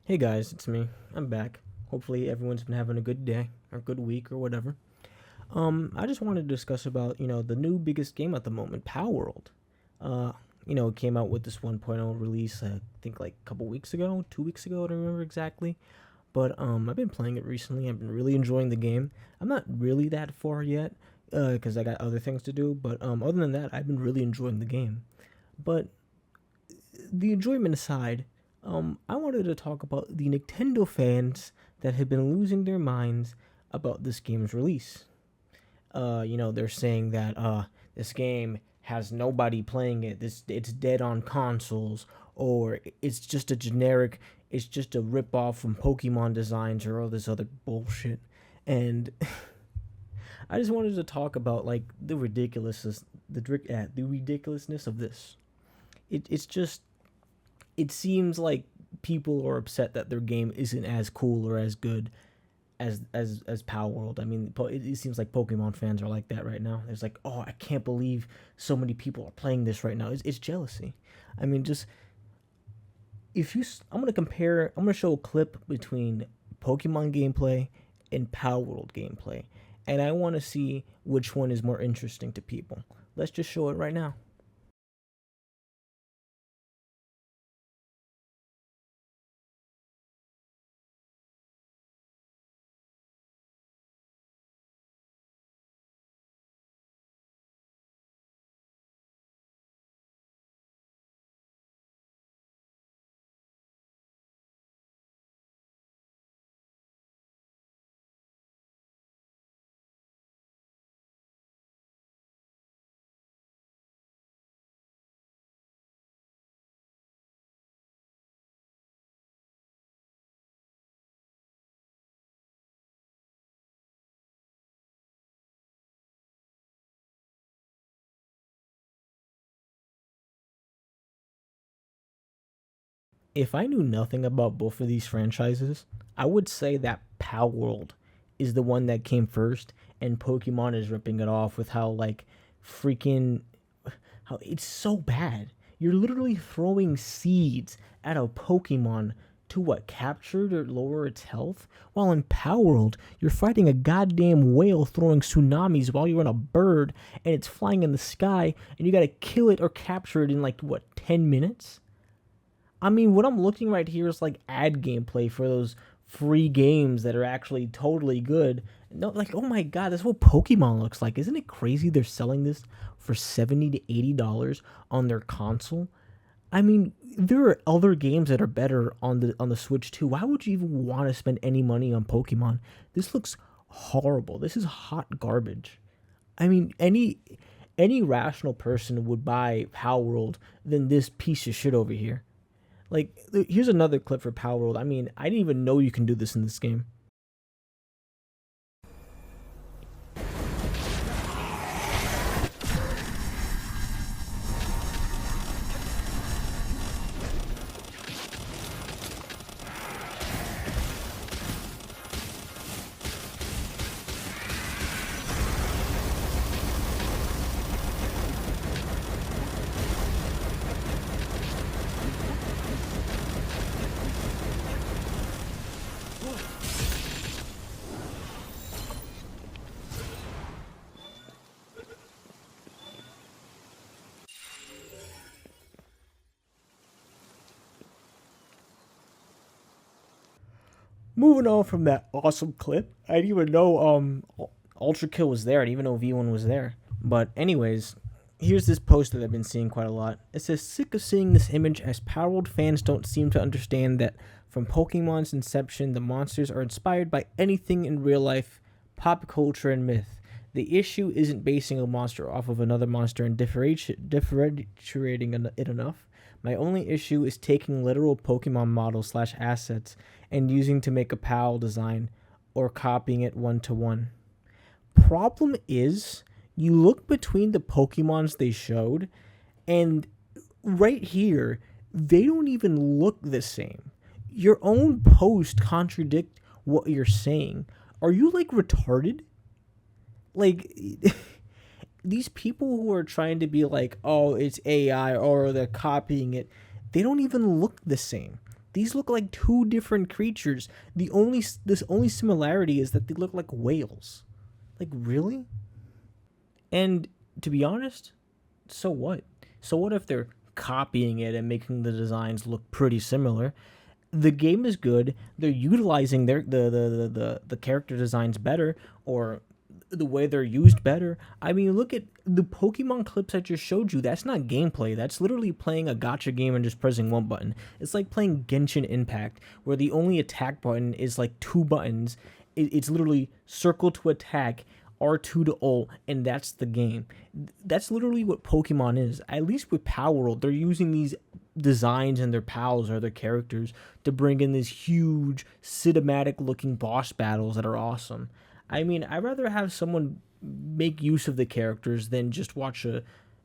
Hey guys, it's me. I'm back. Hopefully everyone's been having a good day or good week or whatever. I just wanted to discuss about, the new biggest game at the moment, Power World. Uh, it came out with this 1.0 release, I think like a couple weeks ago, 2 weeks ago, I don't remember exactly. But I've been playing it recently. I've been really enjoying the game. I'm not really that far yet, because I got other things to do. But other than that, I've been really enjoying the game. But the enjoyment aside, I wanted to talk about the Nintendo fans that have been losing their minds about this game's release. They're saying that this game has nobody playing it. It's dead on consoles, or it's just a generic. It's just a rip off from Pokemon designs or all this other bullshit. And I just wanted to talk about like the ridiculousness of this. It's just it seems like people are upset that their game isn't as cool or as good as Power World. I mean, it seems like Pokemon fans are like that right now. It's like, oh, I can't believe so many people are playing this right now. It's jealousy. I mean, just if you, I'm gonna compare. I'm gonna show a clip between Pokemon gameplay and Power World gameplay, and I want to see which one is more interesting to people. Let's just show it right now. If I knew nothing about both of these franchises, I would say that Power World is the one that came first, and Pokemon is ripping it off with how like freaking how it's so bad. You're literally throwing seeds at a Pokemon to what capture it or lower its health, while in Power World you're fighting a goddamn whale throwing tsunamis while you're on a bird and it's flying in the sky and you gotta kill it or capture it in like what 10 minutes. I mean, what I'm looking right here is like ad gameplay for those free games that are actually totally good. No, like, oh my god, that's what Pokemon looks like. Isn't it crazy they're selling this for $70 to $80 on their console? I mean, there are other games that are better on the Switch too. Why would you even want to spend any money on Pokemon? This looks horrible. This is hot garbage. I mean, any rational person would buy Power World than this piece of shit over here. Like, here's another clip for Power World. I mean, I didn't even know you can do this in this game. Moving on from that awesome clip, I didn't even know Ultra Kill was there. I didn't even know V1 was there. But anyways, here's this post that I've been seeing quite a lot. It says, sick of seeing this image as Power World fans don't seem to understand that from Pokemon's inception, the monsters are inspired by anything in real life, pop culture, and myth. The issue isn't basing a monster off of another monster and differentiating it enough. My only issue is taking literal Pokemon models slash assets and using to make a PAL design or copying it one to one. Problem is, you look between the Pokemons they showed, and right here, they don't even look the same. Your own post contradict what you're saying. Are you like retarded? Like these people who are trying to be like, oh, it's AI or they're copying it, they don't even look the same. These look like two different creatures. The only similarity is that they look like whales. Like, really? And to be honest, so what? So what if they're copying it and making the designs look pretty similar? The game is good. They're utilizing the character designs better, or the way they're used better. I mean, look at the Pokemon clips I just showed you. That's not gameplay. That's literally playing a gotcha game and just pressing one button. It's like playing Genshin Impact, where the only attack button is like two buttons. It's literally circle to attack, R2 to ult, and that's the game. That's literally what Pokemon is. At least with Power World, they're using these designs and their pals or their characters to bring in these huge cinematic looking boss battles that are awesome. I mean, I'd rather have someone make use of the characters than just watch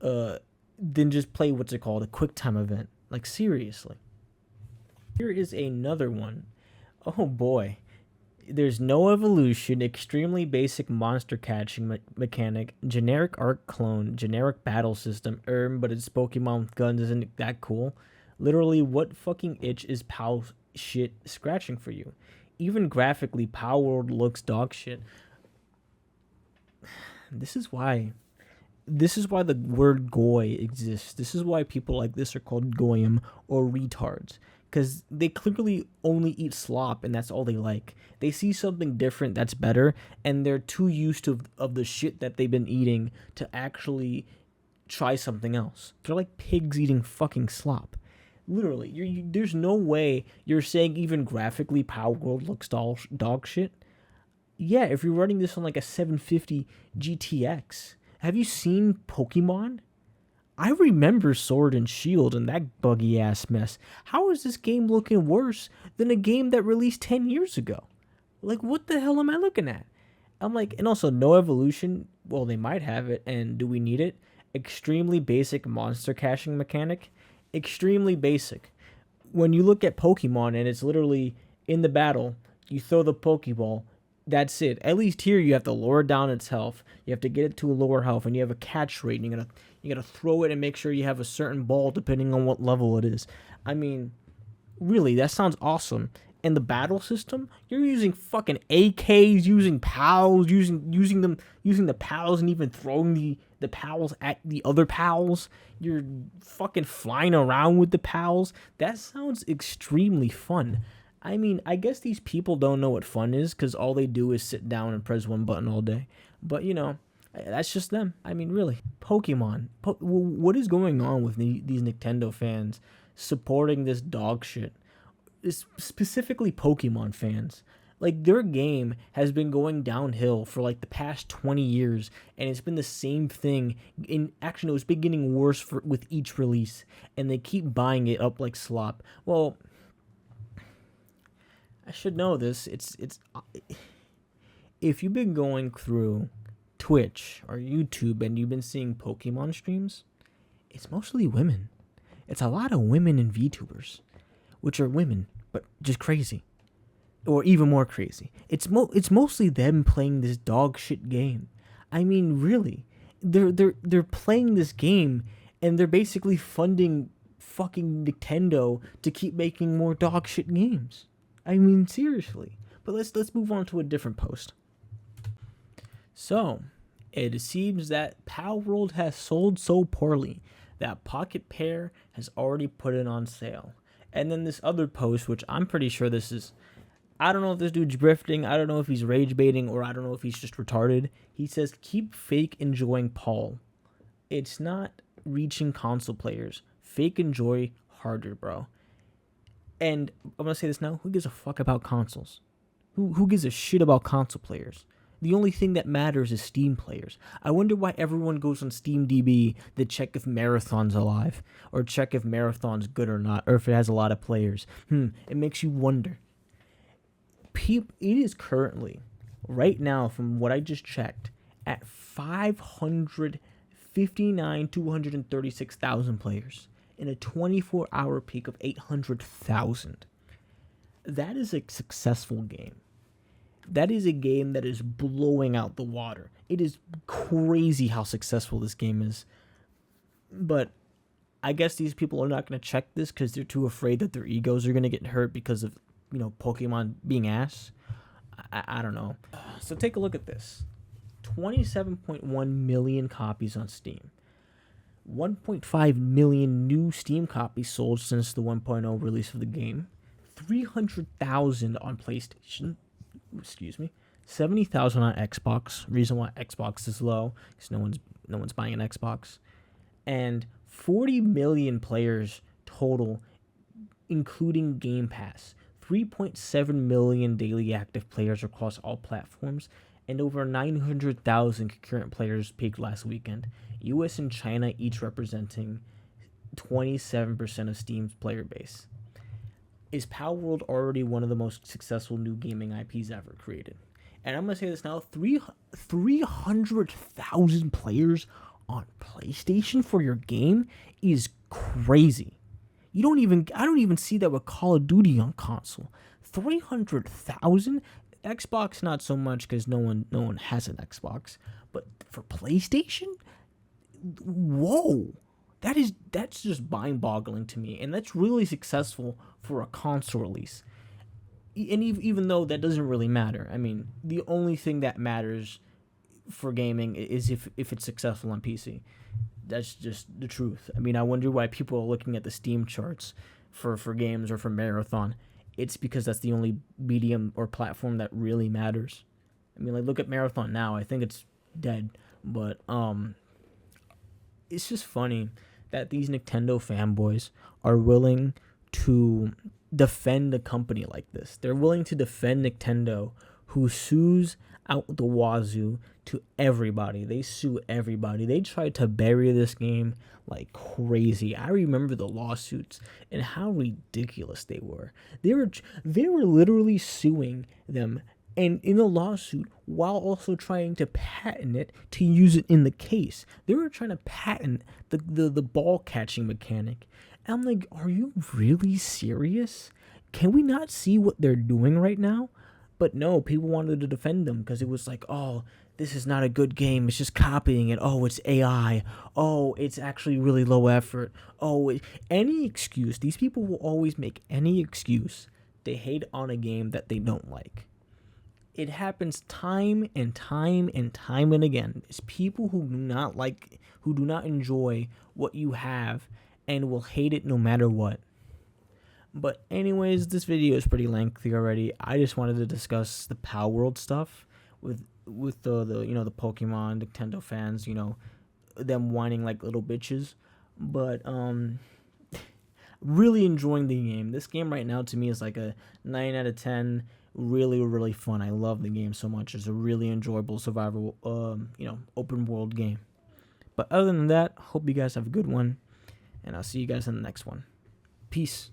than just play what's it called, a quick time event. Like, seriously. Here is another one. Oh boy. There's no evolution, extremely basic monster catching mechanic, generic art clone, generic battle system, but it's Pokemon with guns, isn't that cool? Literally, what fucking itch is POW shit scratching for you? Even graphically, POW World looks dog shit. This is why the word goy exists. This is why people like this are called goyim or retards. Because they clearly only eat slop and that's all they like. They see something different that's better and they're too used to of the shit that they've been eating to actually try something else. They're like pigs eating fucking slop. Literally, there's no way you're saying even graphically Power World looks dog shit. Yeah, if you're running this on like a 750 GTX. Have you seen Pokemon? I remember Sword and Shield and that buggy ass mess. How is this game looking worse than a game that released 10 years ago? Like, what the hell am I looking at? I'm like, and also no evolution. Well, they might have it, and do we need it? Extremely basic monster caching mechanic. Extremely basic. When you look at Pokemon and it's literally in the battle, you throw the Pokeball. That's it. At least here you have to lower down its health. You have to get it to a lower health, and you have a catch rate. And you gotta throw it and make sure you have a certain ball depending on what level it is. I mean, really, that sounds awesome. And the battle system, you're using fucking AKs, using PALs, using the PALs, and even throwing the PALs at the other PALs. You're fucking flying around with the PALs. That sounds extremely fun. I mean, I guess these people don't know what fun is because all they do is sit down and press one button all day. But, that's just them. I mean, really. Pokemon. What is going on with these Nintendo fans supporting this dog shit? Specifically Pokemon fans. Like, their game has been going downhill for like the past 20 years, and it's been the same thing. Actually, it's been getting worse with each release, and they keep buying it up like slop. Well, I should know this. It's if you've been going through Twitch or YouTube and you've been seeing Pokemon streams, it's mostly women. It's a lot of women and VTubers, which are women, but just crazy, or even more crazy. It's mostly them playing this dog shit game. I mean, really, they're playing this game and they're basically funding fucking Nintendo to keep making more dog shit games. I mean, seriously. But let's move on to a different post. So, it seems that Power World has sold so poorly that Pocket Pair has already put it on sale. And then this other post, which I'm pretty sure this is, I don't know if this dude's grifting, I don't know if he's rage baiting, or I don't know if he's just retarded. He says, keep fake enjoying Paul. It's not reaching console players. Fake enjoy harder, bro. And I'm going to say this now. Who gives a fuck about consoles? Who gives a shit about console players? The only thing that matters is Steam players. I wonder why everyone goes on SteamDB to check if Marathon's alive, or check if Marathon's good or not, or if it has a lot of players. It makes you wonder. It is currently, right now, from what I just checked, at 236,000 players. In a 24-hour peak of 800,000. That is a successful game. That is a game that is blowing out the water. It is crazy how successful this game is. But I guess these people are not going to check this because they're too afraid that their egos are going to get hurt because of, Pokemon being ass. I don't know. So take a look at this. 27.1 million copies on Steam. 1.5 million new Steam copies sold since the 1.0 release of the game. 300,000 on PlayStation. Excuse me. 70,000 on Xbox. Reason why Xbox is low is no one's buying an Xbox. And 40 million players total, including Game Pass. 3.7 million daily active players across all platforms, and over 900,000 concurrent players peaked last weekend. US and China each representing 27% of Steam's player base. Is Power World already one of the most successful new gaming IPs ever created? And I'm going to say this now, 300,000 players on PlayStation for your game is crazy. I don't even see that with Call of Duty on console. 300,000? Xbox not so much because no one has an Xbox, but for PlayStation, whoa. That's just mind-boggling to me, and that's really successful for a console release. And even though that doesn't really matter, I mean, the only thing that matters for gaming is if it's successful on PC. That's just the truth. I mean, I wonder why people are looking at the Steam charts for games or for Marathon. It's because that's the only medium or platform that really matters. I mean, like, look at Marathon now. I think it's dead, but it's just funny that these Nintendo fanboys are willing to defend a company like this. They're willing to defend Nintendo, who sues out the wazoo to everybody. They sue everybody. They tried to bury this game like crazy. I remember the lawsuits and how ridiculous they were. They were literally suing them, and in a lawsuit while also trying to patent it to use it in the case. They were trying to patent the ball catching mechanic. And I'm like, are you really serious? Can we not see what they're doing right now? But no, people wanted to defend them because it was like, oh, this is not a good game. It's just copying it. Oh, it's AI. Oh, it's actually really low effort. Oh, any excuse. These people will always make any excuse to hate on a game that they don't like. It happens time and time and time and again. It's people who do not enjoy what you have and will hate it no matter what. But anyways, this video is pretty lengthy already. I just wanted to discuss the Power World stuff with the Pokemon Nintendo fans, them whining like little bitches. But really enjoying the game. This game right now to me is like a 9 out of 10. Really, really fun. I love the game so much. It's a really enjoyable survival open world game. But other than that, hope you guys have a good one, and I'll see you guys in the next one. Peace.